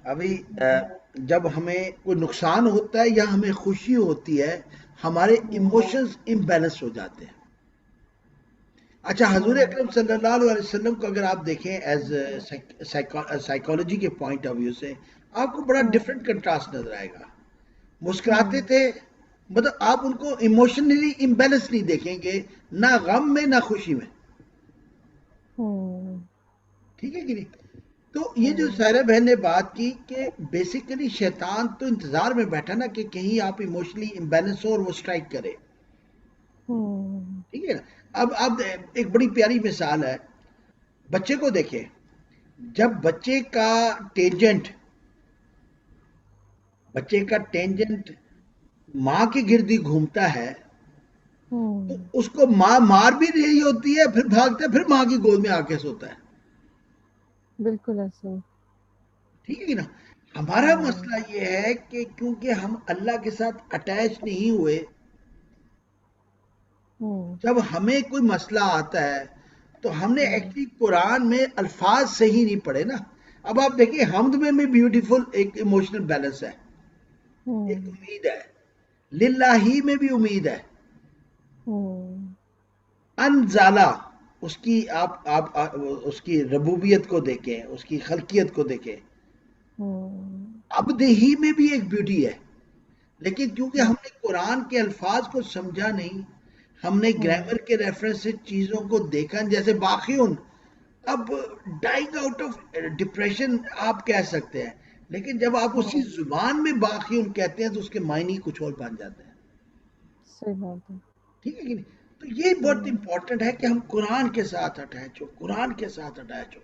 ابھی جب ہمیں کوئی نقصان ہوتا ہے یا ہمیں خوشی ہوتی ہے، ہمارے ایموشنز امبیلنس ہو جاتے ہیں. اچھا، حضور اکرم صلی اللہ علیہ وسلم کو اگر آپ دیکھیں ایز سائیکالوجی کے پوائنٹ آف ویو سے، آپ کو بڑا ڈفرنٹ کنٹراسٹ نظر آئے گا. مسکراتے تھے، مطلب آپ ان کو ایموشنلی امبیلنس نہیں دیکھیں گے، نہ غم میں نہ خوشی میں. ٹھیک ہے کہ نہیں؟ تو یہ جو سارا بہن نے بات کی کہ بیسیکلی شیطان تو انتظار میں بیٹھا نا کہ کہیں آپ ایموشنلی امبیلنس ہو اور وہ سٹرائک کرے. ٹھیک ہے نا؟ اب ایک بڑی پیاری مثال ہے. بچے کو دیکھیں، جب بچے کا ٹینجنٹ ماں کے گرد ہی گھومتا ہے، تو اس کو ماں مار بھی رہی ہوتی ہے، پھر بھاگتا ہے، پھر ماں کی گود میں آ کے سوتا ہے. بالکل ایسے. ٹھیک ہے نا؟ ہمارا مسئلہ یہ ہے کہ کیونکہ ہم اللہ کے ساتھ اٹیچ نہیں ہوئے، جب ہمیں کوئی مسئلہ آتا ہے تو ہم نے ایکچولی قرآن میں الفاظ صحیح نہیں پڑھے نا. اب آپ دیکھیں، حمد میں بھی بیوٹیفل ایک ایموشنل بیلنس ہے، ایک امید ہے. للہ میں بھی امید ہے. انزالہ، اس کی آپ اس کی ربوبیت کو دیکھیں، اس کی خلقیت کو دیکھیں. عبد ہی میں بھی ایک بیوٹی ہے. لیکن کیونکہ ہم نے قرآن کے الفاظ کو سمجھا نہیں، ہم نے گرامر کے ریفرنس سے چیزوں کو دیکھا. جیسے باقیون، اب ڈائنگ آؤٹ آف ڈپریشن آپ کہہ سکتے ہیں، لیکن جب آپ اسی زبان میں باقیون کہتے ہیں تو اس کے معنی کچھ اور بن جاتے ہیں. صحیح بات ہے. ٹھیک ہے کہ نہیں؟ تو یہ بہت امپورٹنٹ ہے کہ ہم قرآن کے ساتھ اٹیچ ہو، قرآن کے ساتھ اٹیچ ہو،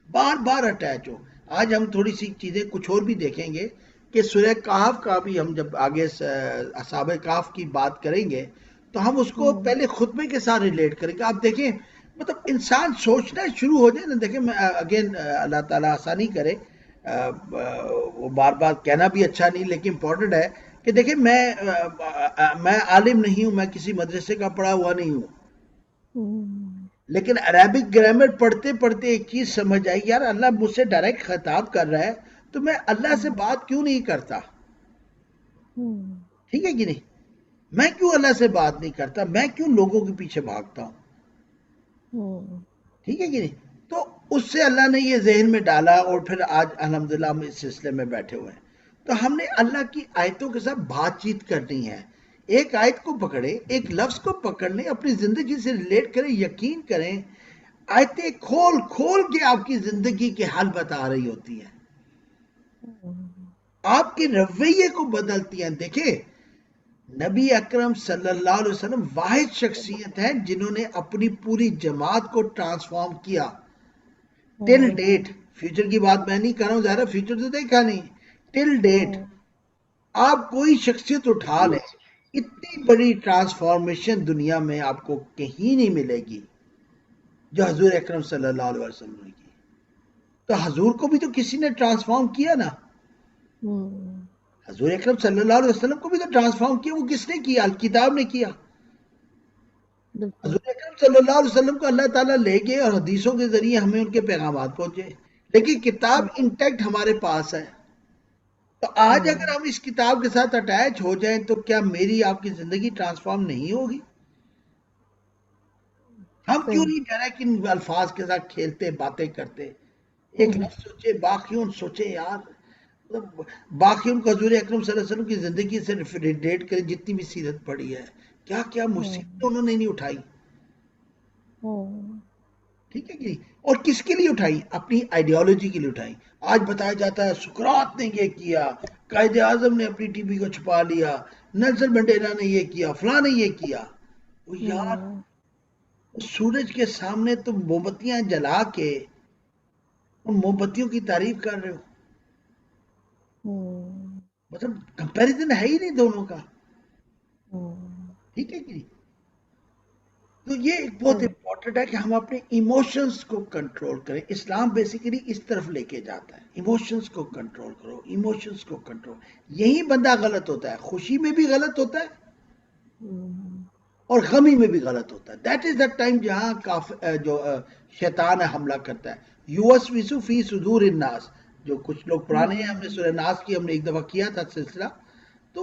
بار بار اٹیچ ہو. آج ہم تھوڑی سی چیزیں کچھ اور بھی دیکھیں گے کہ سورہ کہف کا بھی ہم جب آگے اصحاب کہف کی بات کریں گے تو ہم اس کو پہلے خطبے کے ساتھ ریلیٹ کریں گے. آپ دیکھیں، مطلب انسان سوچنا شروع ہو جائے نا. دیکھیں، میں اگین اللہ تعالیٰ آسانی کرے، وہ بار بار کہنا بھی اچھا نہیں، لیکن امپورٹنٹ ہے کہ دیکھیں، میں عالم نہیں ہوں، میں کسی مدرسے کا پڑھا ہوا نہیں ہوں، لیکن عربک گرامر پڑھتے پڑھتے ایک چیز سمجھ آئی، یار اللہ مجھ سے ڈائریکٹ خطاب کر رہا ہے تو میں اللہ سے بات کیوں نہیں کرتا. ٹھیک ہے کہ نہیں؟ میں کیوں اللہ سے بات نہیں کرتا، میں کیوں لوگوں کے پیچھے بھاگتا ہوں. ٹھیک ہے کہ نہیں؟ تو اس سے اللہ نے یہ ذہن میں ڈالا، اور پھر آج الحمدللہ ہم اس سلسلے میں بیٹھے ہوئے ہیں. تو ہم نے اللہ کی آیتوں کے ساتھ بات چیت کرنی ہے. ایک آیت کو پکڑے، ایک لفظ کو پکڑ لیں، اپنی زندگی سے ریلیٹ کریں، یقین کریں. آیتیں کھول کھول کے آپ کی زندگی کے حل بتا رہی ہوتی ہیں، آپ کے رویے کو بدلتی ہیں. دیکھیں، نبی اکرم صلی اللہ علیہ وسلم واحد شخصیت ہیں جنہوں نے اپنی پوری جماعت کو ٹرانسفارم کیا. ٹل ڈیٹ، فیوچر کی بات میں نہیں کر رہا ہوں، زیادہ فیوچر تو دیکھا نہیں. ٹل ڈیٹ آپ کوئی شخصیت اٹھا لیں، اتنی بڑی ٹرانسفارمیشن دنیا میں آپ کو کہیں نہیں ملے گی جو حضور اکرم صلی اللہ علیہ وسلم نے کی. تو حضور کو بھی تو کسی نے ٹرانسفارم کیا نا. حضور اکرم صلی اللہ علیہ وسلم کو بھی تو ٹرانسفارم کیا. وہ کس نے کیا؟ الکتاب نے کیا. بالکل. حضور اکرم صلی اللہ علیہ وسلم کو اللہ تعالیٰ لے گئے اور حدیثوں کے ذریعے ہمیں ان کے پیغامات پہنچے، لیکن کتاب انٹیکٹ ہمارے پاس ہے. تو آج اگر ہم اس کتاب کے ساتھ اٹیچ ہو جائیں تو کیا میری آپ کی زندگی ٹرانسفارم نہیں ہوگی؟ ہم کیوں صحیح. نہیں ڈائریکٹ ان الفاظ کے ساتھ کھیلتے، باتیں کرتے؟ ایک لفظ سوچے، باقیون سوچے یار. باقیون کو حضور اکرم صلی اللہ علیہ وسلم کی زندگی سے ریلیٹ کریں، جتنی بھی سیرت پڑی ہے، کیا کیا مصیبتیں انہوں نے نہیں اٹھائی. ٹھیک ہے کہ اور کس کے لیے اٹھائی؟ اپنی آئیڈیالوجی کے لیے اٹھائی. آج بتایا جاتا ہے سقراط نے یہ کیا، قائد اعظم نے اپنی ٹی بی کو چھپا لیا، نیلسن منڈیلا نے یہ کیا، فلاں نے یہ کیا. وہ یار، سورج کے سامنے تم موم بتیاں جلا کے ان موم بتیوں کی تعریف کر رہے ہو. مطلب کمپیریزن ہے ہی نہیں دونوں کا. ٹھیک ہے کہ تو یہ ایک بہت صحیح. امپورٹنٹ ہے کہ ہم اپنے ایموشنز کو کنٹرول کریں. اسلام بیسیکلی اس طرف لے کے جاتا ہے، ایموشنز کو کنٹرول کرو، ایموشنز کو کنٹرول. یہی بندہ غلط ہوتا ہے، خوشی میں بھی غلط ہوتا ہے اور غمی میں بھی غلط ہوتا ہے. دیٹ از دا ٹائم جہاں جو شیطان ہے حملہ کرتا ہے. یوسوس فی صدور الناس، جو کچھ لوگ پرانے ہیں، ہم نے سورہ ناس کی ہم نے ایک دفعہ کیا تھا سلسلہ، تو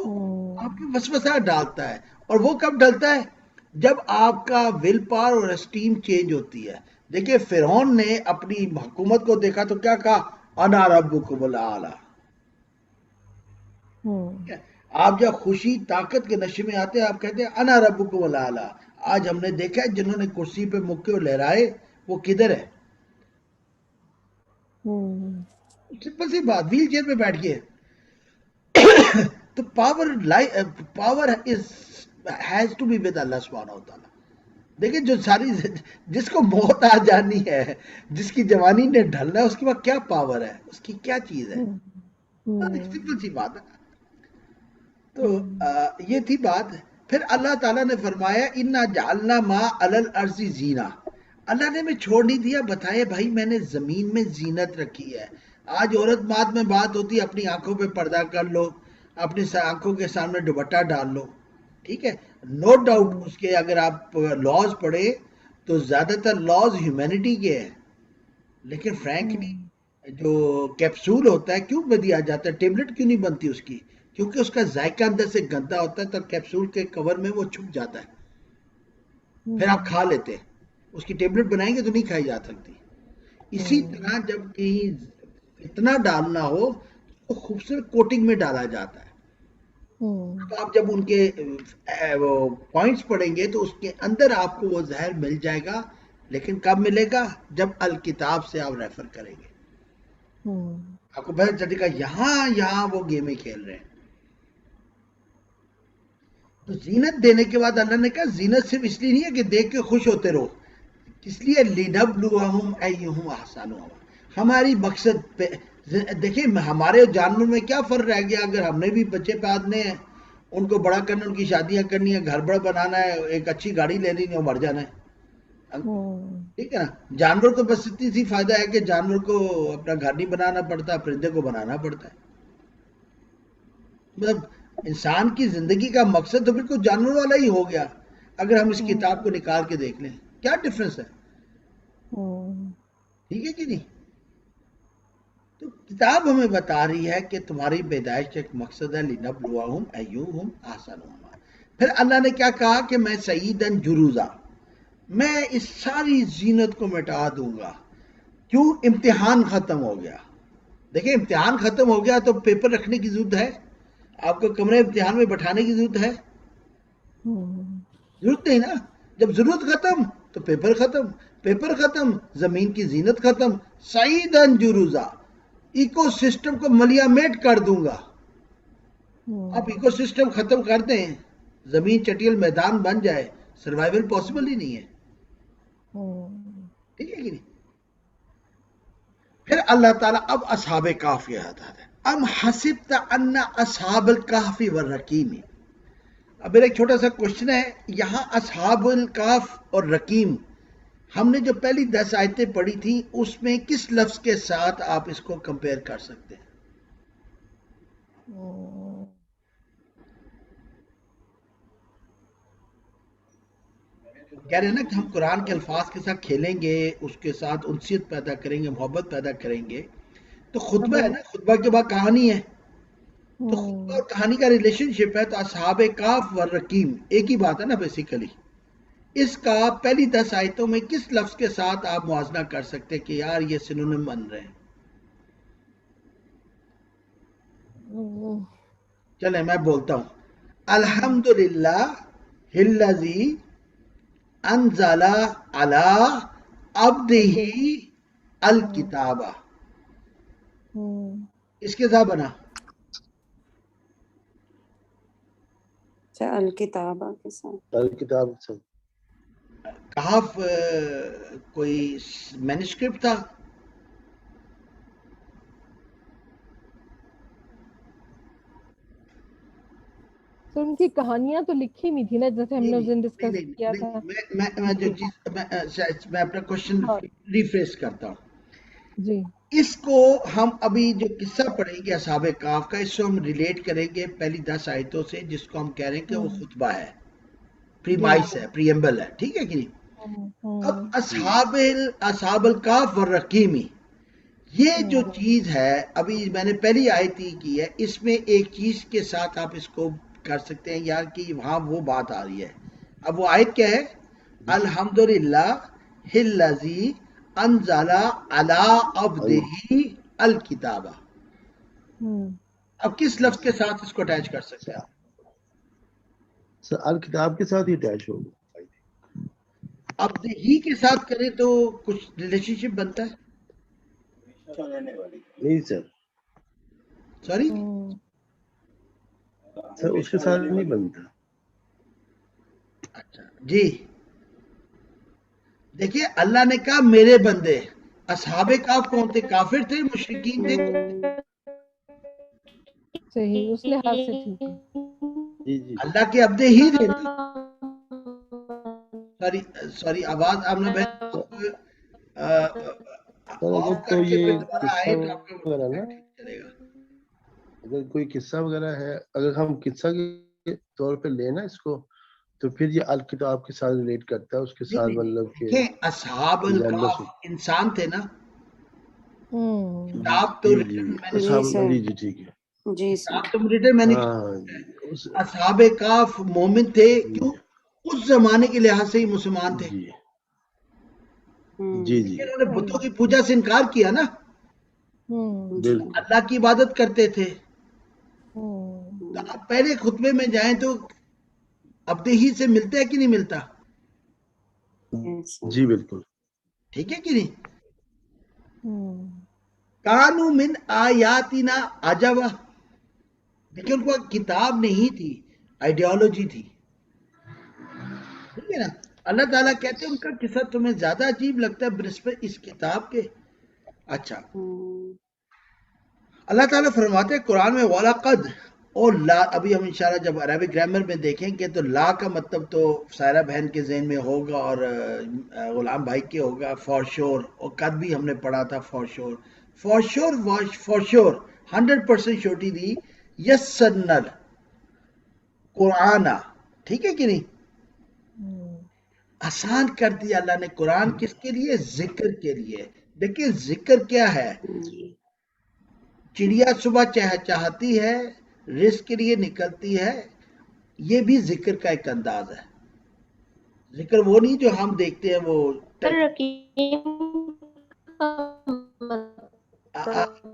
آپ کے وسوسہ ڈالتا ہے، اور وہ کب ڈالتا ہے؟ جب آپ کا ول پاور اور اسٹیم چینج ہوتی ہے۔ دیکھیں فرعون نے اپنی حکومت کو دیکھا تو کیا کہا؟ انا ربکم الاعلی۔ ٹھیک ہے؟ آپ جب خوشی طاقت کے نشے میں آتے ہیں آپ کہتے ہیں انا ربکم الاعلی۔ آج ہم نے دیکھا ہے جنہوں نے کرسی پہ مکے اور لہرائے وہ کدھر ہے؟ سمپل سی بات، ویل چیئر پہ بیٹھ کے۔ تو power has to be with اللہ سبحانہ و تعالیٰ۔ دیکھیں جو ساری جس کو موت آ جانی ہے، جس کی جوانی نے ڈھلنا ہے، اس کے بعد کیا پاور ہے، اس کی کیا چیز ہے؟ سمپل سی بات ہے۔ تو یہ تھی بات۔ پھر اللہ تعالیٰ نے فرمایا انا جعلنا ما علی الارض زینہ، اللہ نے ہمیں چھوڑ نہیں دیا، بتائے بھائی میں نے زمین میں زینت رکھی ہے۔ آج عورت ماد میں بات ہوتی ہے اپنی آنکھوں پہ پردہ کر لو، اپنی آنکھوں کے سامنے دوپٹہ ڈال لو، ٹھیک ہے، نو ڈاؤٹ اس کے اگر آپ لاز پڑھے تو زیادہ تر لاز ہیومینٹی کے ہیں، لیکن فرینکلی جو کیپسول ہوتا ہے کیوں دیا جاتا ہے، ٹیبلٹ کیوں نہیں بنتی اس کی؟ کیونکہ اس کا ذائقہ اندر سے گندا ہوتا ہے تو کیپسول کے کور میں وہ چھپ جاتا ہے، پھر آپ کھا لیتے ہیں۔ اس کی ٹیبلٹ بنائیں گے تو نہیں کھائی جا سکتی۔ اسی طرح جب کہیں اتنا ڈالنا ہو تو خوبصورت کوٹنگ میں ڈالا جاتا ہے۔ اب آپ جب ان کے پوائنٹس پڑھیں گے تو اس کے اندر آپ کو وہ زہر مل جائے گا، لیکن کب ملے گا؟ جب الکتاب سے آپ ریفر کریں گے، آپ کو پتہ چلے گا یہاں وہ گیمیں کھیل رہے ہیں۔ تو زینت دینے کے بعد اللہ نے کہا زینت صرف اس لیے نہیں ہے کہ دیکھ کے خوش ہوتے رہو، اس لیے لِنَبْلُوَهُمْ أَيُّهُمْ أَحْسَنُ عَمَلًا، ہماری مقصد پہ دیکھیں ہمارے جانور میں کیا فرق رہ گیا؟ اگر ہم نے بھی بچے پالنے ہیں، ان کو بڑا کرنا، ان کی شادیاں کرنی ہے، گھر بڑا بنانا ہے، ایک اچھی گاڑی لینی ہے اور مر جانا ہے، ٹھیک ہے نا؟ جانور کو بس اتنی سی فائدہ ہے کہ جانور کو اپنا گھر نہیں بنانا پڑتا، پرندے کو بنانا پڑتا ہے۔ مطلب انسان کی زندگی کا مقصد تو بالکل جانور والا ہی ہو گیا اگر ہم اس کتاب کو نکال کے دیکھ لیں۔ کیا ڈفرنس ہے؟ ٹھیک ہے کہ نہیں؟ تو کتاب ہمیں بتا رہی ہے کہ تمہاری پیدائش کا ایک مقصد ہے لِنَبْلُوَهُمْ أَيُّهُمْ أَحْسَنُ عَمَلًا۔ پھر اللہ نے کیا کہا کہ میں سعیداً جروزا، میں اس ساری زینت کو مٹا دوں گا۔ کیوں؟ امتحان ختم ہو گیا۔ دیکھیں امتحان ختم ہو گیا تو پیپر رکھنے کی ضرورت ہے؟ آپ کو کمرے امتحان میں بٹھانے کی ضرورت ہے؟ ضرورت نہیں نا۔ جب ضرورت ختم تو پیپر ختم، پیپر ختم زمین کی زینت ختم۔ سعیداً جروزا، ایکو سسٹم کو ملیامیٹ کر دوں گا۔ آپ ایکو سسٹم ختم کر دیں، زمین چٹیل میدان بن جائے، سروائیول پاسبل ہی نہیں ہے، ٹھیک ہے کہ نہیں؟ پھر اللہ تعالیٰ اب اصحاب کہف کی یاد آتا ہے، ام حسبت ان اصحاب الکہف والرقیم۔ اب میرا ایک چھوٹا سا کوشچن ہے، یہاں اصحاب الکہف اور رقیم ہم نے جو پہلی 10 آیتیں پڑھی تھی اس میں کس لفظ کے ساتھ آپ اس کو کمپیئر کر سکتے ہیں؟ کہہ رہے ہیں نا کہ ہم قرآن کے الفاظ کے ساتھ کھیلیں گے، اس کے ساتھ انسیت پیدا کریں گے، محبت پیدا کریں گے۔ تو خطبہ ہے نا، خطبہ کے بعد کہانی ہے، تو خطبہ اور کہانی کا ریلیشن شپ ہے۔ تو اصحاب کہف والرقیم ایک ہی بات ہے نا بیسیکلی۔ اس کا پہلی 10 آیتوں میں کس لفظ کے ساتھ آپ موازنہ کر سکتے کہ یار یہ سنونیم بن رہے ہیں؟ چلیں میں بولتا ہوں، الحمدللہ الذی انزل علی عبدہ الکتاب، اس کے ساتھ بنا الکتابہ کے ساتھ، الکتاب سے کہف کوئی مینuscript تھا؟ تو ان کی کہانیاں تو لکھی ہوئی تھی نا، جیسے ہم نے اس دن ڈسکس کیا تھا۔ میں جو چیز میں اپنا کوشچن ریفریس کرتا ہوں جی، اس کو ہم ابھی جو قصہ پڑھیں گے اصحاب کہف کا، اس کو ہم ریلیٹ کریں گے پہلی 10 آیتوں سے، جس کو ہم کہہ رہے ہیں کہ وہ خطبہ ہے، پریمائس ہے، پریمبل ہے، ٹھیک ہے کہ نہیں؟ اب اصحاب الکہف والرقیم، یہ جو چیز ہے ابھی میں نے پہلی آیت ہی کی ہے، اس میں ایک چیز کے ساتھ آپ اس کو کر سکتے ہیں یار کہ وہاں وہ بات آ رہی ہے. اب وہ آیت کیا ہے؟ الحمدللہ الذی انزل علی عبدہ الکتاب. اب کس لفظ کے ساتھ اس کو اٹیچ کر سکتے ہیں آپ؟ الکتاب کے ساتھ ہی اٹیچ ہوگا. اب ہی کے ساتھ کریں تو کچھ ریلیشن شپ بنتا ہے؟ نہیں سر، سوری سر اس کے ساتھ نہیں بنتا. اچھا جی دیکھیے اللہ نے کہا میرے بندے. اصحاب کہف کون تھے؟ کافر تھے، مشرکین تھے؟ صحیح، اس لحاظ سے ٹھیک ہے. جی جی اللہ کے عبد ہی تھے نا. سوری آواز آپ نے سر اگر آف تو کر کے یہ پھر دوبارہ قصہ آئے تو آپ کا وغیرہ نا، ٹھیک چلے گا. اگر کوئی قصہ وغیرہ ہے، اگر ہم قصہ کے طور پہ لینا اس کو، تو پھر یہ الکتاب کے ساتھ ریلیٹ کرتا ہے، اس کے ساتھ مطلب کہ دیکھیں اصحاب الکہف انسان تھے نا. کتاب تو جی جی ریٹن میں نے اصحاب، جی جی ٹھیک ہے. جی کتاب تو ریٹن میں نے ہاں اصحاب کہف مومن تھے. کیوں؟ اس زمانے کے لحاظ سے ہی مسلمان تھے. جی جی جی انہوں نے بتوں کی پوجا سے انکار کیا نا، بالکل. اللہ کی عبادت کرتے تھے. تو آپ پہلے خطبے میں جائیں تو عبد ہی سے ملتا ہے کہ نہیں ملتا؟ جی بالکل. ٹھیک ہے کہ نہیں؟ کانو من آیاتنا عجبا. دیکھیں ان کو کتاب نہیں تھی، آئیڈیالوجی تھی. ٹھیک ہے نا؟ اللہ تعالیٰ کہتے ہیں ان کا قصہ تمہیں زیادہ عجیب لگتا ہے بنسبت اس کتاب کے. اچھا اللہ تعالیٰ فرماتے ہیں قرآن میں وَلَقَدْ اور لا. ابھی ہم انشاءاللہ جب عربی گرامر میں دیکھیں گے تو لا کا مطلب تو سائرہ بہن کے ذہن میں ہوگا اور غلام بھائی کے ہوگا فار شور. اور قد بھی ہم نے پڑھا تھا فار شور. فار شور 100% شورٹی دی یسرنر قرآن. ٹھیک ہے کہ نہیں؟ آسان کر دیا اللہ نے قرآن. کس کے لیے؟ ذکر کے لیے. دیکھیں ذکر کیا ہے؟ چڑیا صبح چاہتی ہے، رزق کے لیے نکلتی ہے. یہ بھی ذکر کا ایک انداز ہے. ذکر وہ نہیں جو ہم دیکھتے ہیں وہ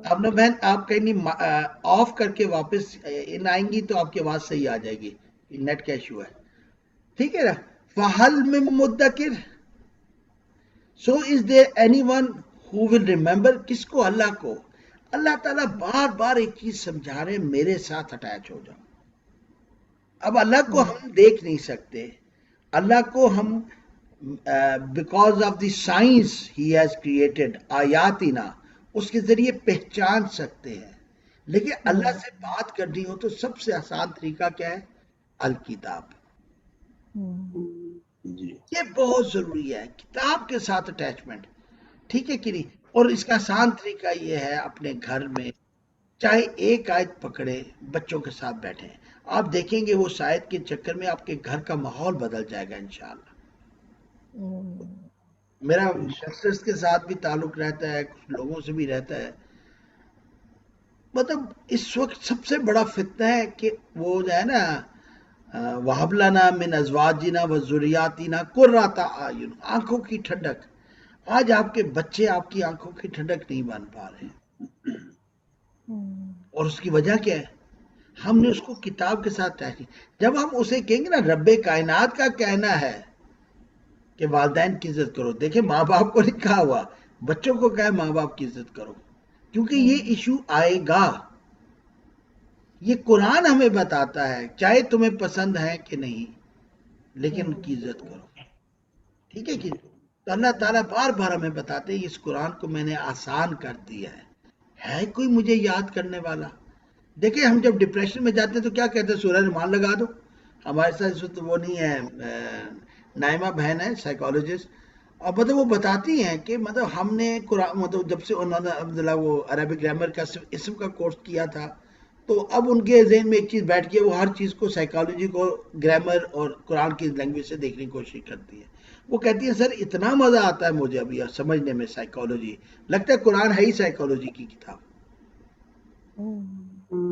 ابنا بہن آپ کہیں نہیں آف کر کے واپس ان آئیں گی تو آپ کی آواز صحیح آ جائے گی. نیٹ کا ایشو ہے. ٹھیک ہے نا؟ فَهَلْ مِن مُدَّكِرٍ. So is there anyone who will remember. کس کو؟ اللہ کو. اللہ تعالیٰ بار بار ایک چیز سمجھا رہے ہیں میرے ساتھ اٹیچ ہو جاؤ. اب اللہ کو ہم دیکھ نہیں سکتے. اللہ کو ہم because of the science he has created آیاتنا اس کے ذریعے پہچان سکتے ہیں. لیکن اللہ سے بات کرنی ہو تو سب سے آسان طریقہ کیا ہے؟ الکتاب. جی یہ بہت ضروری ہے کتاب کے ساتھ اٹیچمنٹ. ٹھیک ہے کہ نہیں؟ اور اس کا آسان طریقہ یہ ہے اپنے گھر میں چاہے ایک آیت پکڑے بچوں کے ساتھ بیٹھیں. آپ دیکھیں گے وہ آیت کے چکر میں آپ کے گھر کا ماحول بدل جائے گا انشاءاللہ. میرا یونگسٹرز کے ساتھ بھی تعلق رہتا ہے، کچھ لوگوں سے بھی رہتا ہے. مطلب اس وقت سب سے بڑا فتنہ ہے کہ وہ جو ہے نا وَهَبْ لَنَا مِنْ أَزْوَاجِنَا وَذُرِّيَّاتِنَا قُرَّةَ أَعْيُنٍ. آنکھوں کی ٹھنڈک. آج آپ کے بچے آپ کی آنکھوں کی ٹھنڈک نہیں بن پا رہے. اور اس کی وجہ کیا ہے؟ ہم نے اس کو کتاب کے ساتھ طے کی. جب ہم اسے کہیں گے نا رب کائنات کا کہنا ہے کہ والدین کی عزت کرو. دیکھیں ماں باپ کو نہیں کہا ہوا، بچوں کو کہا ماں باپ کی عزت کرو. کیونکہ یہ ایشو آئے گا. یہ قرآن ہمیں بتاتا ہے چاہے تمہیں پسند ہے کہ نہیں لیکن ان کی عزت کرو. ٹھیک ہے کہ تو اللہ تعالیٰ بار بار ہمیں بتاتے ہیں اس قرآن کو میں نے آسان کر دیا ہے کوئی مجھے یاد کرنے والا. دیکھیں ہم جب ڈپریشن میں جاتے ہیں تو کیا کہتے ہیں؟ سورہ رحمان لگا دو. ہمارے ساتھ اس وقت وہ نہیں ہے، نائمہ بہن ہے سائیکالوجسٹ، اور مطلب وہ بتاتی ہیں کہ مطلب ہم نے قرآن مطلب جب سے انہوں نے عبداللہ وہ عربک گرامر کا اسم کا کورس کیا تھا تو اب ان کے ذہن میں ایک چیز بیٹھ گئی، وہ ہر چیز کو سائیکالوجی کو گرامر اور قرآن کی لینگویج سے دیکھنے کی کوشش کرتی ہے. وہ کہتی ہے سر اتنا مزہ آتا ہے مجھے ابھی سمجھنے میں سائیکالوجی، لگتا ہے قرآن ہے ہی سائیکالوجی کی کتاب.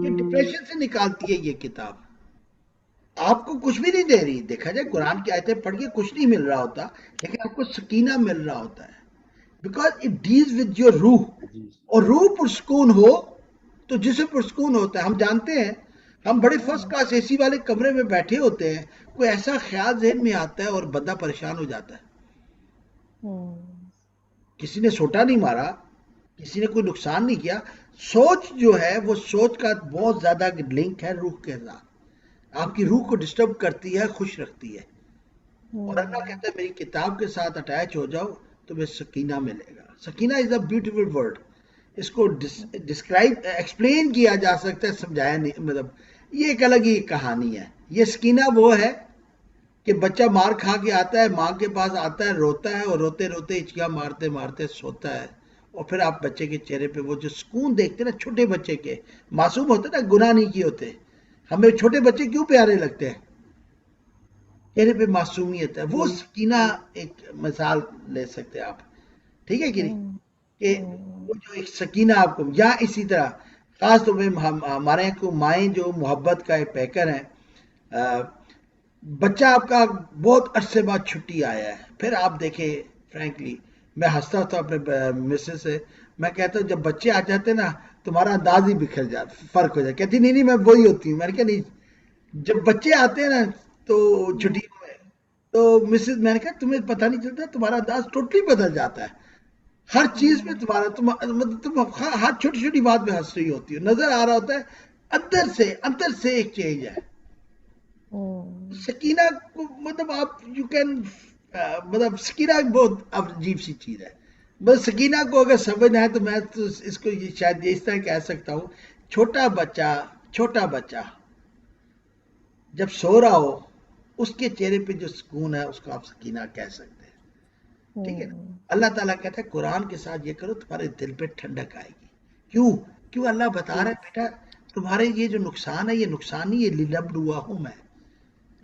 یہ ڈپریشن سے نکالتی ہے یہ کتاب. آپ کو کچھ بھی نہیں دے رہی، دیکھا جائے قرآن کی آیتیں پڑھ کے کچھ نہیں مل رہا ہوتا، لیکن آپ کو سکینہ مل رہا ہوتا ہے. Because it deals with your روح، اور روح پرسکون ہو تو جسم پرسکون ہوتا ہے. ہم جانتے ہیں ہم بڑے فرسٹ کلاس اے سی والے کمرے میں بیٹھے ہوتے ہیں، کوئی ایسا خیال ذہن میں آتا ہے اور بندہ پریشان ہو جاتا ہے. کسی نے سوٹا نہیں مارا، کسی نے کوئی نقصان نہیں کیا، سوچ جو ہے وہ سوچ کا بہت زیادہ لنک ہے روح کے ساتھ، آپ کی روح کو ڈسٹرب کرتی ہے، خوش رکھتی ہے. اور اللہ کہتا ہے میری کتاب کے ساتھ اٹیچ ہو جاؤ تمہیں سکینہ ملے گا. سکینہ از اے بیوٹیفل ورڈ. اس کو ڈسکرائب ایکسپلین کیا جا سکتا ہے، سمجھایا نہیں. مطلب یہ ایک الگ ہی کہانی ہے. یہ سکینہ وہ ہے کہ بچہ مار کھا کے آتا ہے، ماں کے پاس آتا ہے، روتا ہے، اور روتے روتے ہچکیاں مارتے مارتے سوتا ہے. اور پھر آپ بچے کے چہرے پہ وہ جو سکون دیکھتے ہیں نا، چھوٹے بچے کے، معصوم ہوتے نا، گناہ نہیں کیے ہوتے. ہمیں چھوٹے بچے کیوں پیارے لگتے ہیں؟ چہرے پہ معصومیت ہے. وہ سکینہ ایک مثال لے سکتے ہیں آپ، ٹھیک ہے کہ نہیں؟ کہ وہ جو ایک سکینہ آپ کو، یا اسی طرح خاص طور پہ ہمارے یہاں کو مائیں جو محبت کا ایک پیکر ہیں. بچہ آپ کا بہت عرصے بعد چھٹی آیا ہے، پھر آپ دیکھیں فرینکلی میں ہنستا تھا اپنے مسز سے، میں کہتا ہوں جب بچے آ جاتے نا تمہارا انداز ہی بکھر جاتا، فرق ہو جائے. کہتی نہیں میں وہی ہوتی ہوں. میں نے کہا نہیں، جب بچے آتے ہیں نا تو چھٹیوں میں، تو مسز میں نے کہا تمہیں پتہ نہیں چلتا، تمہارا انداز ٹوٹلی بدل جاتا ہے. ہر چیز میں تمہارا تم ہر چھوٹی چھوٹی بات میں ہنس رہی ہوتی ہو، نظر آ رہا ہوتا ہے اندر سے ایک چینج ہے. سکینہ کو مطلب آپ یو کین مطلب سکینہ ایک بہت عجیب سی چیز ہے. بس سکینہ کو اگر سمجھنا ہے تو میں تو اس کو شاید اس طرح کہہ سکتا ہوں، چھوٹا بچہ جب سو رہا ہو اس کے چہرے پہ جو سکون ہے اس کو آپ سکینہ کہہ سکتے ہیں. ٹھیک ہے نا؟ اللہ تعالیٰ کہتا ہے قرآن کے ساتھ یہ کرو تمہارے دل پہ ٹھنڈک آئے گی. کیوں اللہ بتا رہا ہے بیٹا تمہارے یہ جو نقصان ہے یہ نقصان نہیں، یہ لنبلوہم ہے.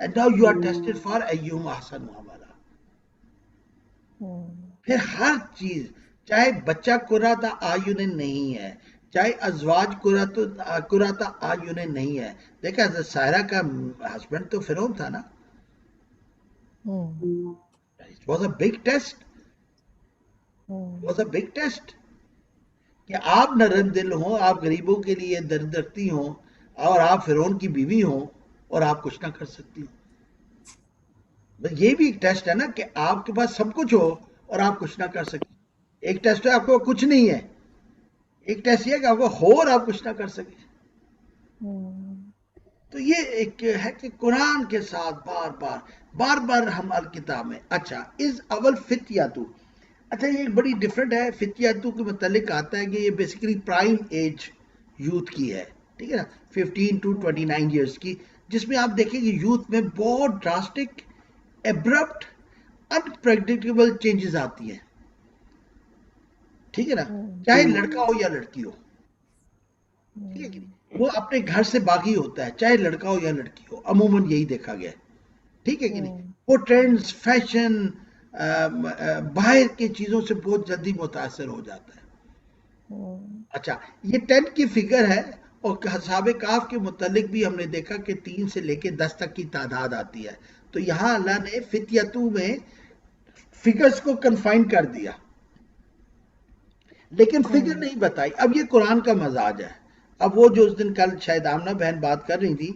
And now you are tested for ayyuhum ahsanu amala. پھر ہر چیز، چاہے بچہ قرۃ اعین نہیں ہے، چاہے ازواج قرۃ اعین نہیں ہے. دیکھا سائرہ کا ہسبینڈ تو فرعون تھا نا. It was a big test. It was a big test. کہ آپ نرم دل ہوں، آپ غریبوں کے لیے درد رکھتی ہوں، اور آپ فرعون کی بیوی ہوں اور آپ کچھ نہ کر سکتی ہوں. یہ بھی ایک ٹیسٹ ہے نا کہ آپ کے پاس سب کچھ ہو اور آپ کچھ نہ کر سکیں. ایک ٹیسٹ ہے آپ کو کچھ نہیں ہے، ایک ٹیسٹ یہ ہے کہ آپ کو ہو اور آپ کچھ نہ کر سکیں. تو یہ ایک ہے کہ قرآن کے ساتھ بار بار ہم الکتاب میں. اچھا از اول فتیاتو. اچھا یہ ایک بڑی ڈفرنٹ ہے. فتیاتو کے متعلق آتا ہے کہ یہ بیسیکلی پرائم ایج یوتھ کی ہے، ٹھیک ہے نا، 15 to 29 ایئرس کی، جس میں آپ دیکھیں کہ یوتھ میں بہت ڈراسٹک ایبرپٹ انپریڈکٹیبل چینجز آتی ہیں. ٹھیک ہے نا، چاہے لڑکا ہو یا لڑکی ہو، ٹھیک ہے کہ نہیں، وہ اپنے گھر سے باغی ہوتا ہے، چاہے لڑکا ہو یا لڑکی ہو. عموماً یہی دیکھا گیا ہے، ٹھیک ہے کہ نہیں. وہ ٹرینڈز، فیشن، باہر کی چیزوں سے بہت جلدی متاثر ہو جاتا ہے. اچھا یہ 10 کی فگر ہے، اور اصحاب کہف کے متعلق بھی ہم نے دیکھا کہ 3 سے لے کے 10 تک کی تعداد آتی ہے. تو یہاں اللہ نے فتیتو میں فگرز کو کنفائن کر دیا، لیکن فگر نہیں بتائی. اب یہ قرآن کا مزاج ہے. اب وہ جو اس دن کل شاید آمنہ بہن بات کر رہی تھی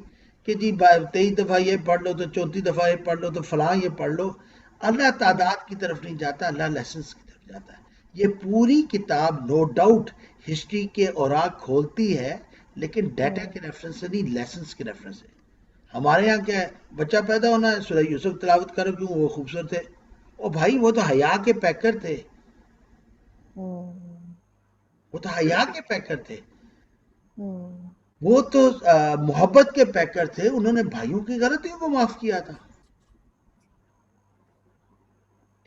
کہ جی 23 دفعہ یہ پڑھ لو تو 34 دفعہ یہ پڑھ لو تو فلاں یہ پڑھ لو. اللہ تعداد کی طرف نہیں جاتا، اللہ لیسنز کی طرف جاتا ہے. یہ پوری کتاب نو ڈاؤٹ ہسٹری کے اوراق کھولتی ہے، لیکن ڈیٹا کے ریفرنس سے نہیں، لیسنز کے ریفرنس سے. ہمارے یہاں کیا ہے، بچہ پیدا ہونا ہے سورہ یوسف تلاوت کرو کیوں وہ خوبصورت ہے. او بھائی وہ تو حیا کے پیکر تھے، وہ تو حیا کے پیکر تھے، وہ تو محبت کے پیکر تھے. انہوں نے بھائیوں کی غلطیوں کو معاف کیا تھا،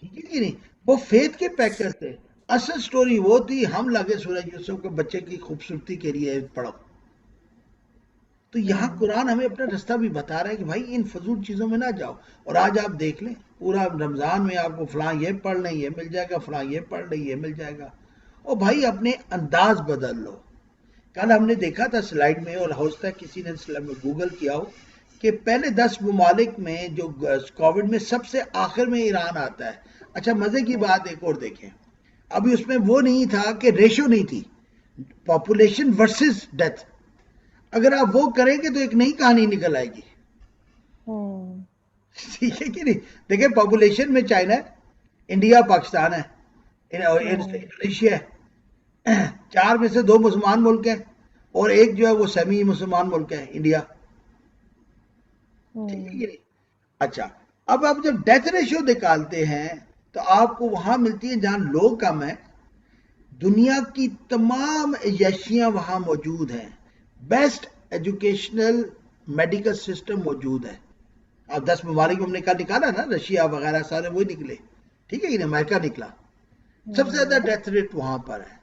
ٹھیک ہے کہ نہیں. وہ فیتھ کے پیکر تھے. اصل سٹوری وہ تھی ہم لگے سورہ یوسف کو بچے کی خوبصورتی کے لیے پڑھو. تو تو یہاں قرآن ہمیں اپنا رستہ بھی بتا رہا ہے کہ بھائی ان فضول چیزوں میں نہ جاؤ. اور آج آپ دیکھ لیں پورا رمضان میں آپ کو فلاں یہ پڑھ لیں یہ مل جائے گا، فلاں یہ پڑھ لیں یہ مل جائے گا. اور بھائی اپنے انداز بدل لو. کل ہم نے دیکھا تھا سلائیڈ میں، اور ہو سکتا ہے کسی نے گوگل کیا ہو، کہ پہلے 10 ممالک میں جو کووڈ میں سب سے آخر میں ایران آتا ہے. اچھا مزے کی بات ایک اور دیکھیں، ابھی اس میں وہ نہیں تھا کہ ریشو نہیں تھی، پاپولیشن ورسز ڈیتھ. اگر آپ وہ کریں گے تو ایک نئی کہانی نکل آئے گی. ٹھیک ہے کہ نہیں؟ دیکھیں پاپولیشن میں چائنا ہے، انڈیا پاکستان ہے، انڈونیشیا ہے، 4 میں سے 2 مسلمان ملک ہیں اور ایک جو ہے وہ سیمی مسلمان ملک ہے، انڈیا. ٹھیک ہے کہ نہیں؟ اچھا اب آپ جب ڈیتھ ریشو نکالتے ہیں تو آپ کو وہاں ملتی ہے جہاں لوگ کم ہیں، دنیا کی تمام عیاشیاں وہاں موجود ہیں، بیسٹ ایجوکیشنل میڈیکل سسٹم موجود ہے. اب 10 ممالک ہم نے کہا نکالا نا، رشیا وغیرہ سارے وہی نکلے. ٹھیک ہے کہ نہیں؟ امریکہ نکلا. سب سے زیادہ ڈیتھ ریٹ وہاں پر ہے.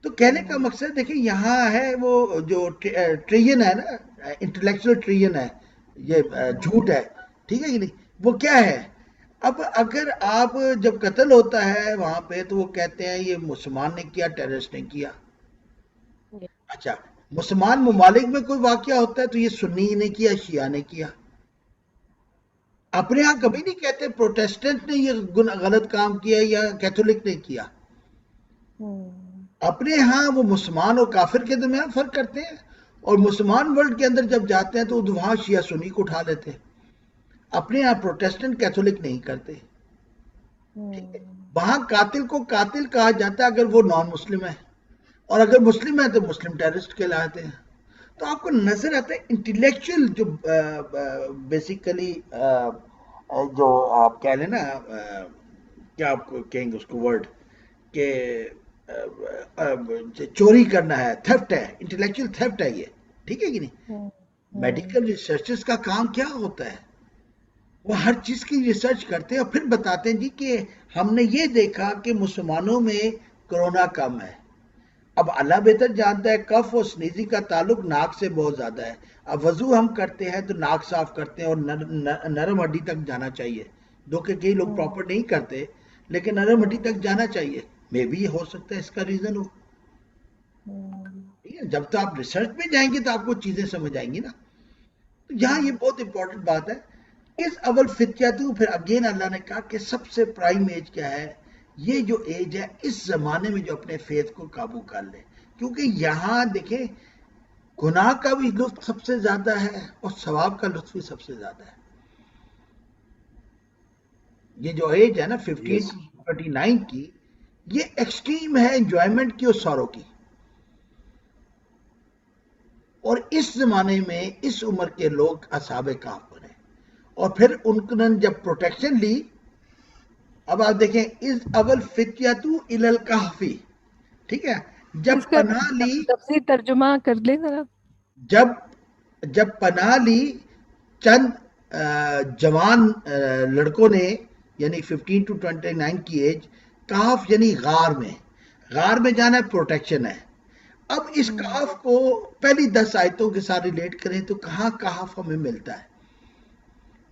تو کہنے کا مقصد دیکھیں یہاں ہے وہ جو ٹریین ہے نا، انٹلیکچوئل ٹریین ہے، یہ جھوٹ ہے. ٹھیک ہے کہ نہیں؟ وہ کیا ہے؟ اب اگر آپ جب قتل ہوتا ہے وہاں پہ تو وہ کہتے ہیں یہ مسلمان نے کیا، ٹیررسٹ نے کیا. اچھا مسلمان ممالک میں کوئی واقعہ ہوتا ہے تو یہ سنی نے کیا، شیعہ نے کیا. اپنے ہاں کبھی نہیں کہتے پروٹیسٹنٹ نے یہ غلط کام کیا یا کیتھولک نے کیا. اپنے ہاں وہ مسلمان اور کافر کے درمیان فرق کرتے ہیں، اور مسلمان ورلڈ کے اندر جب جاتے ہیں تو وہاں شیعہ سنی کو اٹھا لیتے ہیں. اپنے ہاں پروٹیسٹنٹ کیتھولک نہیں کرتے. وہاں قاتل کو قاتل کہا جاتا ہے اگر وہ نان مسلم ہے، اور اگر مسلم ہے تو مسلم ٹیررسٹ کہلاتے ہیں. تو آپ کو نظر آتا ہے انٹلیکچوئل جو بیسیکلی جو آپ کہہ لیں نا، کیا آپ کو کہیں گے اس کو ورڈ، کہ چوری کرنا ہے، تھیفٹ ہے، انٹلیکچوئل تھیفٹ ہے یہ. ٹھیک ہے کہ نہیں؟ میڈیکل ریسرچرز کا کام کیا ہوتا ہے؟ وہ ہر چیز کی ریسرچ کرتے ہیں اور پھر بتاتے ہیں جی کہ ہم نے یہ دیکھا کہ مسلمانوں میں کرونا کم ہے. اب اللہ بہتر جانتا ہے، کف اور سنیزی کا تعلق ناک سے بہت زیادہ ہے. اب وضو ہم کرتے ہیں تو ناک صاف کرتے ہیں اور نرم ہڈی تک جانا چاہیے، جو کہ کئی لوگ پراپر نہیں کرتے، لیکن نرم ہڈی تک جانا چاہیے. میں بھی ہو سکتا ہے اس کا ریزن ہو. جب تو آپ ریسرچ میں جائیں گے تو آپ کو چیزیں سمجھ آئیں گی نا. تو یہاں یہ بہت امپورٹنٹ بات ہے. اس اول فتیاتو، پھر اگین اللہ نے کہا کہ سب سے پرائم ایج کیا ہے؟ یہ جو ایج ہے اس زمانے میں جو اپنے فیتھ کو قابو کر لے. کیونکہ یہاں دیکھیں گناہ کا بھی لطف سب سے زیادہ ہے اور ثواب کا لطف بھی سب سے زیادہ ہے. یہ جو ایج ہے نا 15 to 39 کی، یہ ایکسٹریم ہے انجوائمنٹ کی اور سورو کی. اور اس زمانے میں اس عمر کے لوگ اصحاب کہف بنے، اور پھر ان نے جب پروٹیکشن لی. اب آپ دیکھیں از اول فتیاتو الی الکہفی. ٹھیک ہے، جب پناہ لی، تفسیر ترجمہ کر لیں ذرا. جب پناہ لی چند جوان لڑکوں نے، یعنی 15 to 29 کی ایج، کہف یعنی غار میں جانا ہے، پروٹیکشن ہے. اب اس کہف کو پہلی 10 آیتوں کے ساتھ ریلیٹ کریں تو کہاں کہف ہمیں ملتا ہے؟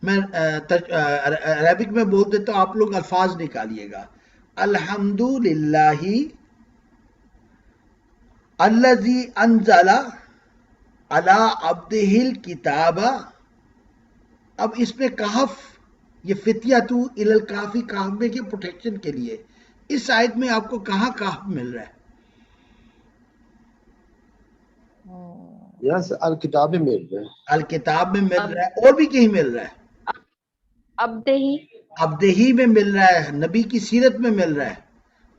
میں عربک میں بول دیتا ہوں، آپ لوگ الفاظ نکالیے گا. الحمدللہ الذی انزل علی عبدہ الکتاب. اب اس میں کہف، یہ فتیاتو الی الکہفی، کہف میں کے پروٹیکشن کے لیے. اس آیت میں آپ کو کہاں کہف مل رہا ہے؟ یہاں سے الکتاب میں مل رہا ہے، الکتاب میں مل رہا ہے، اور بھی کہیں مل رہا ہے. عبدہی میں مل رہا ہے، نبی کی سیرت میں مل رہا ہے،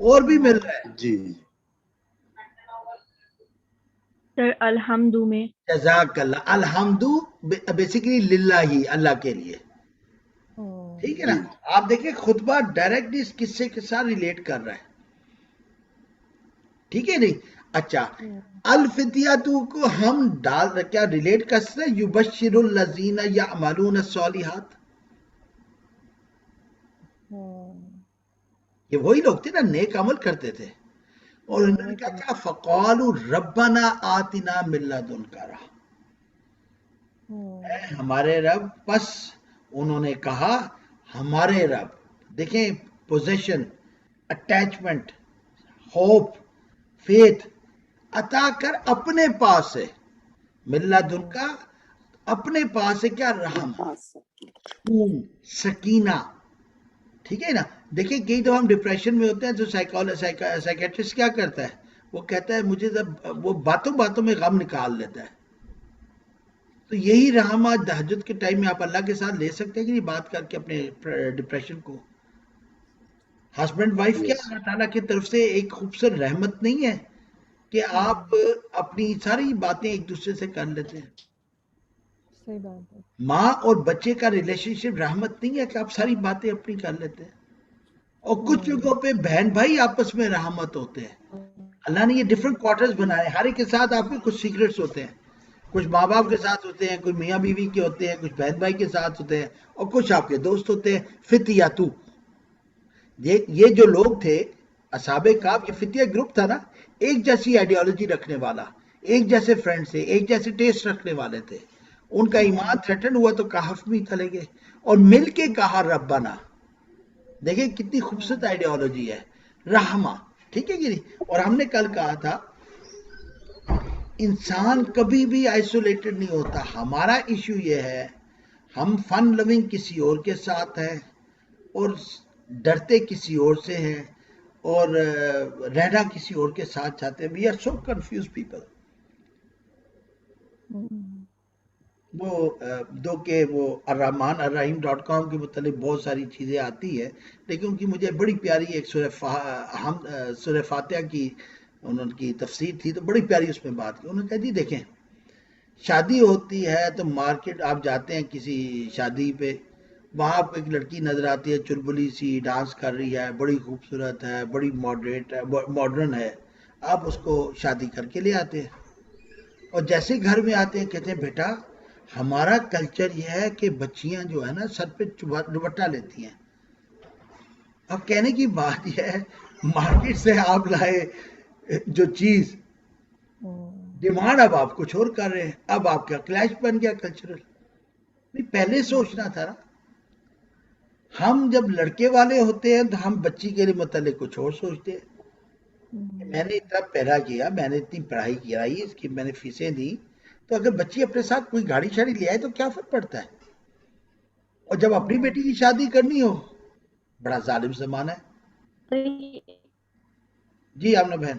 اور بھی مل رہا ہے. جی سر الحمد میں جزاک اللہ. الحمد بیسیکلی للہ ہی، اللہ کے لیے. ٹھیک ہے نا؟ آپ دیکھیں خطبہ ڈائریکٹ اس قصے کے ساتھ ریلیٹ کر رہا ہے. ٹھیک ہے نہیں؟ اچھا الفتیاتو کو ہم کیا ریلیٹ کر سکتے ہیں؟ یبشر الذین یعملون الصالحات. یہ وہی لوگ تھے نا نیک عمل کرتے تھے، اور انہوں نے کہا فقالوا ربنا آتنا من لدنک رحمۃ. اے ہمارے رب، پس انہوں نے کہا ہمارے رب. دیکھیں پوزیشن، اٹیچمنٹ، ہوپ، فیتھ عطا کر اپنے پاس سے، ملدن کا اپنے پاس سے کیا، رحم، سکون، سکینہ. ٹھیک ہے نا. دیکھیں کئی دفعہ ہم ڈپریشن میں ہوتے ہیں تو سائیکیٹرسٹ کیا کرتا ہے، وہ کہتا ہے مجھے وہ باتوں باتوں میں غم نکال لیتا ہے. تو یہی رحم آج تہجد کے ٹائم میں آپ اللہ کے ساتھ لے سکتے ہیں کہ نہیں، بات کر کے اپنے ڈپریشن کو. ہسبینڈ وائف کیا Yes. اللہ تعالیٰ کی طرف سے ایک خوبصورت رحمت نہیں ہے کہ آپ اپنی ساری باتیں ایک دوسرے سے کر لیتے ہیں. صحیح بات ہے. ماں اور بچے کا ریلیشن شپ رحمت نہیں ہے کہ آپ ساری باتیں اپنی کر لیتے ہیں. اور کچھ جگہوں پہ بہن بھائی آپس میں رحمت ہوتے ہیں. اللہ نے یہ ڈیفرنٹ کوارٹرز بنائے، ہر ایک کے ساتھ آپ کے کچھ سیکرٹس ہوتے ہیں. کچھ ماں باپ کے ساتھ ہوتے ہیں، کچھ میاں بیوی کے ہوتے ہیں، کچھ بہن بھائی کے ساتھ ہوتے ہیں، اور کچھ آپ کے دوست ہوتے ہیں. فتیاتو، یہ جو لوگ تھے اصحاب کہف، یہ فتیہ گروپ تھا نا، ایک جیسی آئیڈیالوجی رکھنے والا، ایک جیسے فرینڈ سے، ایک جیسے ٹیسٹ رکھنے والے تھے. ان کا ایمان تھریٹن ہوا تو کہف میں چلے گئے اور مل کے کہا ربنا. دیکھیں کتنی خوبصورت آئیڈیالوجی ہے، رحمہ. ٹھیک ہے کہ نہیں. اور ہم نے کل کہا تھا انسان کبھی بھی آئسولیٹڈ نہیں ہوتا. ہمارا ایشو یہ ہے ہم فن لوننگ کسی اور کے ساتھ ہیں اور ڈرتے کسی اور سے ہیں اور رہنا کسی اور کے ساتھ چاہتے ہیں. We are so confused people. وہ دو کہ وہ الرحمن الرحیم .com کے متعلق بہت ساری چیزیں آتی ہے، لیکن ان کی مجھے بڑی پیاری ایک سورہ فاتحہ کی انہوں کی تفسیر تھی، تو بڑی پیاری اس میں بات کی. انہوں نے کہا جی دیکھیں شادی ہوتی ہے تو مارکیٹ آپ جاتے ہیں کسی شادی پہ، وہاں آپ کو ایک لڑکی نظر آتی ہے چربلی سی، ڈانس کر رہی ہے، بڑی خوبصورت ہے، بڑی ماڈریٹ ہے، ماڈرن ہے. آپ اس کو شادی کر کے لے آتے ہیں اور جیسے گھر میں آتے ہیں کہتے ہیں بیٹا ہمارا کلچر یہ ہے کہ بچیاں جو ہے نا سر پہ دوپٹہ لیتی ہیں. اب کہنے کی بات یہ ہے مارکیٹ سے آپ لائے جو چیز، ڈیمانڈ اب آپ کچھ اور کر رہے ہیں. اب آپ کا کلیش بن گیا کلچرل. پہلے سوچنا تھا نا. ہم جب لڑکے والے ہوتے ہیں تو ہم بچی کے لیے متعلق کچھ اور سوچتے ہیں. میں نے اتنا پیرا کیا، میں نے اتنی پڑھائی کرائی، اس کی میں نے فیسیں دی، تو اگر بچی اپنے ساتھ کوئی گاڑی شاڑی لے آئے تو کیا فرق پڑتا ہے. اور جب اپنی بیٹی کی شادی کرنی ہو، بڑا ظالم زمانہ ہے. جی آمنہ بہن.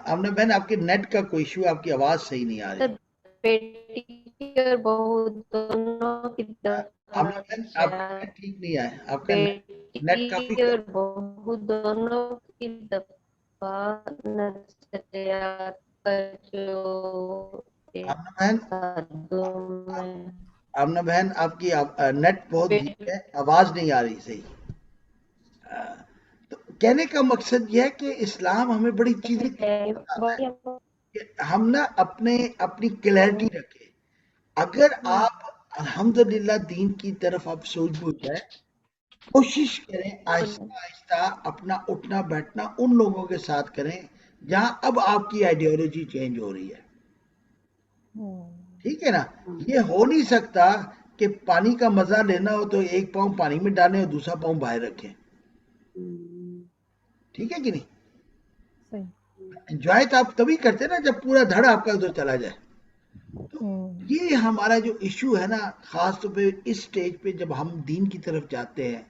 آمنہ بہن آپ کے نیٹ کا کوئی ایشو، آپ کی آواز صحیح نہیں آ رہی. بیٹی اور بہو دونوں کی آمنہ بہن آپ کا نیٹ ٹھیک نہیں ہے، آپ کا نیٹ کافی بیٹی اور بہو دونوں کی دفعہ نظریات پر جو آمنہ بہن آپ کی نیٹ بہت ویک ہے، آواز نہیں آ رہی صحیح. تو کہنے کا مقصد یہ ہے کہ اسلام ہمیں بڑی چیزیں کہ ہم نا اپنی کلیئرٹی رکھیں. اگر آپ الحمدللہ دین کی طرف آپ سوچ بوجھ جائے، کوشش کریں آہستہ آہستہ اپنا اٹھنا بیٹھنا ان لوگوں کے ساتھ کریں جہاں اب آپ کی آئیڈیالوجی چینج ہو رہی ہے. ٹھیک ہے نا. یہ ہو نہیں سکتا کہ پانی کا مزہ لینا ہو تو ایک پاؤں پانی میں ڈالیں اور دوسرا پاؤں باہر رکھیں. ٹھیک ہے کہ نہیں. انجوائے تو آپ تبھی کرتے نا جب پورا دھڑ آپ کا ادھر چلا جائے. تو یہ ہمارا جو ایشو ہے نا، خاص طور پہ اس سٹیج پہ جب ہم دین کی طرف جاتے ہیں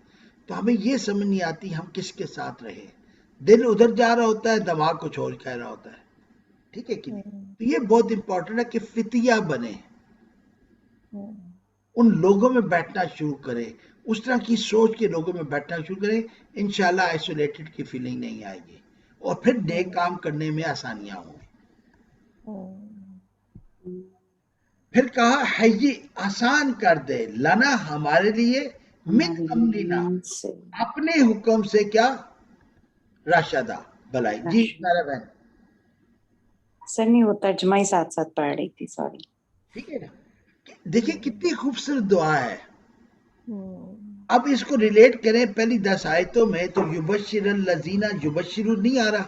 تو ہمیں یہ سمجھ نہیں آتی ہم کس کے ساتھ رہے. دل ادھر جا رہا ہوتا ہے، دماغ کچھ اور کہہ رہا ہوتا ہے. ٹھیک ہے کہ نہیں. تو یہ بہت امپورٹنٹ ہے کہ فتیہ بنے، ان لوگوں میں بیٹھنا شروع کرے، اس طرح کی سوچ کے لوگوں میں بیٹھنا شروع کریں. انشاءاللہ آئسولیٹڈ کی فیلنگ نہیں آئے گی اور پھر نیک کام کرنے میں آسانیاں ہوں گی. پھر کہا ہے یہ آسان کر دے لنا ہمارے لیے من امرنا، اپنے حکم سے کیا، راشدہ بلائی. جی سارا بہن. ایسا نہیں ہوتا، ترجمہ ہی ساتھ ساتھ پڑھ رہی تھی، سوری. ٹھیک ہے نا. دیکھیں کتنی خوبصورت دعا ہے. اب اس کو ریلیٹ کریں پہلی 10 آیتوں میں تو یبشر الذین، یبشر نہیں آ رہا،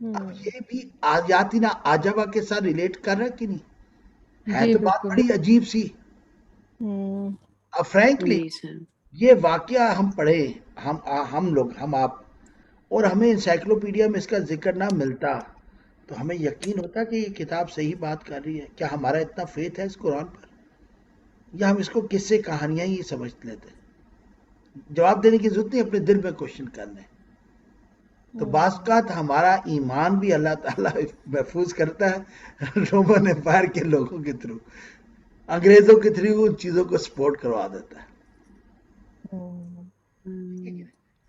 اب یہ بھی آیاتنا عجبہ کے ساتھ ریلیٹ کر رہا ہے کہ نہیں؟ ہے جی تو بات بالکل. بڑی عجیب سی. اب فرینکلی جی سر. یہ واقعہ ہم پڑھے، ہم لوگ، ہم آپ، اور ہمیں انسائکلوپیڈیا میں اس کا ذکر نہ ملتا تو ہمیں یقین ہوتا کہ یہ کتاب صحیح بات کر رہی ہے. کیا ہمارا اتنا فیتھ ہے اس قرآن پر، یا ہم اس کو قصے کہانیاں ہی سمجھ لیتے؟ جواب دینے کی ضرورت نہیں، اپنے دل میں کوشچن کر لیں. تو بعض اوقات ہمارا ایمان بھی اللہ تعالیٰ محفوظ کرتا ہے رومن امپائر کے لوگوں کے تھرو، انگریزوں کے تھرو ان چیزوں کو سپورٹ کروا دیتا ہے.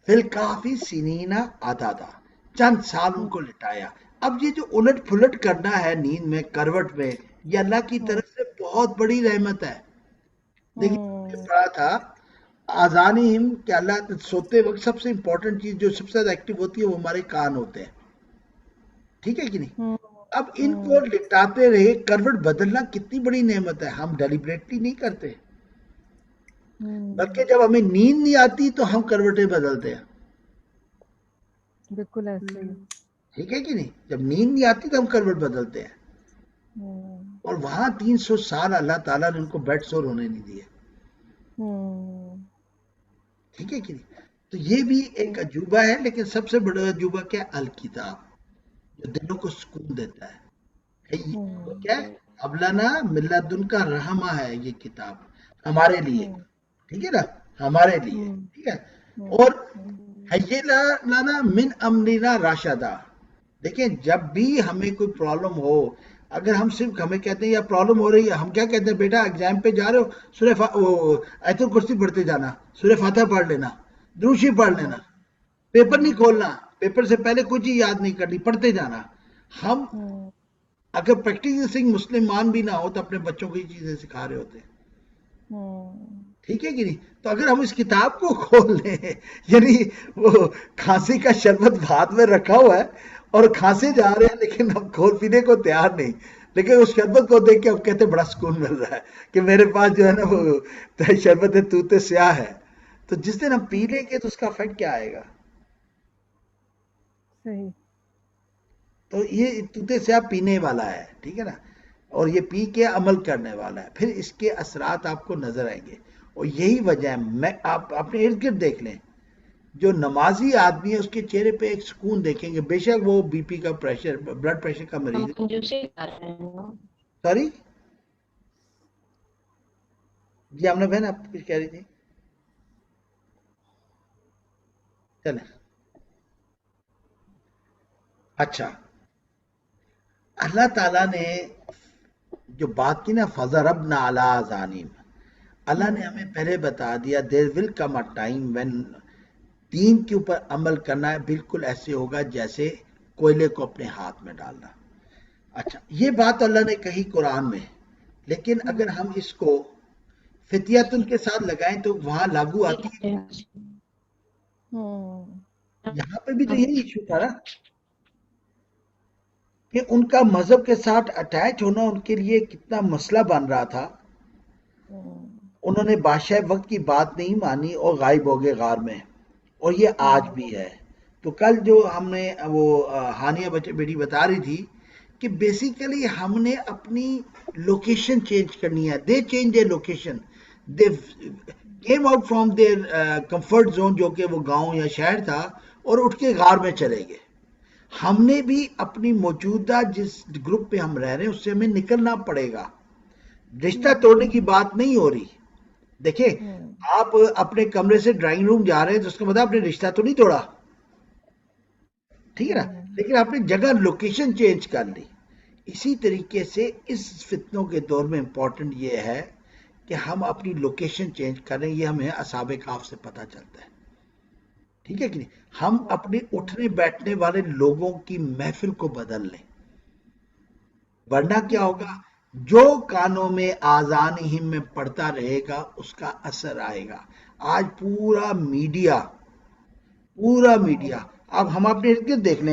فل کافی سنینا آتا تھا، چند سال ان کو لٹایا. اب یہ جو الٹ پھلٹ کرنا ہے نیند میں، کروٹ میں، یہ اللہ کی طرف سے بہت بڑی رحمت ہے. دیکھیے پڑھا تھا آذانہم کہ اللہ سوتے وقت سب سے امپورٹنٹ چیز جو سب سے زیادہ ایکٹیو ہوتی ہے وہ ہمارے کان ہوتے ہیں، ٹھیک ہے کہ نہیں؟ اب ان کو لٹاتے رہے، کروٹ بدلنا کتنی بڑی نعمت ہے. ہم ڈیلیبریٹلی نہیں کرتے، بلکہ جب ہمیں نیند نہیں آتی تو ہم کروٹیں بدلتے ہیں. بالکل ایسے ہی. ٹھیک ہے کہ نہیں؟ جب نیند نہیں آتی تو ہم کروٹ بدلتے ہیں. اور وہاں 300 سال اللہ تعالیٰ نے ان کو بیڈ سور ہونے نہیں دیے. ٹھیک ہے کہ نہیں؟ تو یہ بھی ایک عجوبہ ہے، لیکن سب سے بڑا عجوبہ کیا ہے؟ الکتاب، جو دلوں کو سکون دیتا ہے. وہ کیا ہے؟ ابلنا ملدن کا رحمہ ہے یہ کتاب ہمارے لیے، ٹھیک ہے نا، ہمارے لیے، ٹھیک ہے. اور لانا من امرنا راشدہ. دیکھیں جب بھی ہمیں کوئی پرابلم ہو، اگر ہم صرف ہمیں کہتے ہیں یا پرابلم ہو رہی ہے، ہم کیا کہتے ہیں؟ بیٹا ایگزام پہ جا رہے ہو، سورہ آیت الکرسی پڑھتے جانا، سورہ فاتحہ پڑھ لینا، درود شریف پڑھ لینا، پیپر نہیں کھولنا، پیپر سے پہلے کچھ ہی یاد نہیں کرنی، پڑھتے جانا. ہم اگر پریکٹسنگ مسلمان بھی نہ ہو تو اپنے بچوں کو یہ چیزیں سکھا رہے ہوتے ہیں. ٹھیک ہے کہ نہیں؟ تو اگر ہم اس کتاب کو کھول لیں، یعنی وہ کھانسی کا شربت ہاتھ میں رکھا ہوا ہے اور کھانسے جا رہے ہیں لیکن ہم کھول پینے کو تیار نہیں، لیکن اس شربت کو دیکھ کے ہم کہتے ہیں بڑا سکون مل رہا ہے کہ میرے پاس جو ہے نا وہ شربت ہے توتے سیاہ ہے. تو جس دن ہم پی لیں گے تو اس کا افیکٹ کیا آئے گا؟ صحیح. تو یہ توتے سیاہ پینے والا ہے، ٹھیک ہے نا، اور یہ پی کے عمل کرنے والا ہے، پھر اس کے اثرات آپ کو نظر آئیں گے. اور یہی وجہ ہے، آپ اپنے ارد گرد دیکھ لیں، جو نمازی آدمی ہے اس کے چہرے پہ ایک سکون دیکھیں گے، بے شک وہ بی پی کا پریشر، بلڈ پریشر کا مریض ہے. کنجوسی کر رہے ہیں. سوری جی ہم نے بہن آپ کچھ کہہ رہی تھی، چلیں. اچھا، اللہ تعالیٰ نے جو بات کی نا فَضَرَبْنَا عَلَىٰ آذَانِهِمْ، اللہ نے ہمیں پہلے بتا دیا there will come a time when دین کے اوپر عمل کرنا ہے بالکل ایسے ہوگا جیسے کوئلے کو اپنے ہاتھ میں ڈالنا. اچھا، یہ بات اللہ نے کہی قرآن میں، لیکن اگر ہم اس کو فتیتن کے ساتھ لگائیں تو وہاں لاگو آتی ہے. یہاں پہ بھی تو یہی ایشو تھا نا کہ ان کا مذہب کے ساتھ اٹیچ ہونا ان کے لیے کتنا مسئلہ بن رہا تھا. انہوں نے بادشاہ وقت کی بات نہیں مانی اور غائب ہو گئے غار میں، اور یہ آج بھی ہے. تو کل جو ہم نے وہ ہانیہ بیٹی بتا رہی تھی کہ بیسیکلی ہم نے اپنی لوکیشن چینج کرنی ہے. They change they location, they came out from there comfort zone جو کہ وہ گاؤں یا شہر تھا، اور اٹھ کے غار میں چلے گئے. ہم نے بھی اپنی موجودہ جس گروپ پہ ہم رہ رہے ہیں اس سے ہمیں نکلنا پڑے گا. رشتہ توڑنے کی بات نہیں ہو رہی. دیکھیں آپ اپنے کمرے سے ڈرائنگ روم جا رہے ہیں تو اس کا مطلب آپ نے رشتہ تو نہیں توڑا، ٹھیک ہے نا، لیکن آپ نے جگہ لوکیشن چینج کر لی. اسی طریقے سے اس فتنوں کے دور میں امپورٹنٹ یہ ہے کہ ہم اپنی لوکیشن چینج کریں. یہ ہمیں اصحاب کہف سے پتہ چلتا ہے، ٹھیک ہے کہ نہیں. ہم اپنے اٹھنے بیٹھنے والے لوگوں کی محفل کو بدل لیں، ورنہ کیا ہوگا؟ جو کانوں میں آذانہم میں پڑتا رہے گا اس کا اثر آئے گا. آج پورا میڈیا اب ہم اپنے ارد گرد دیکھ لیں.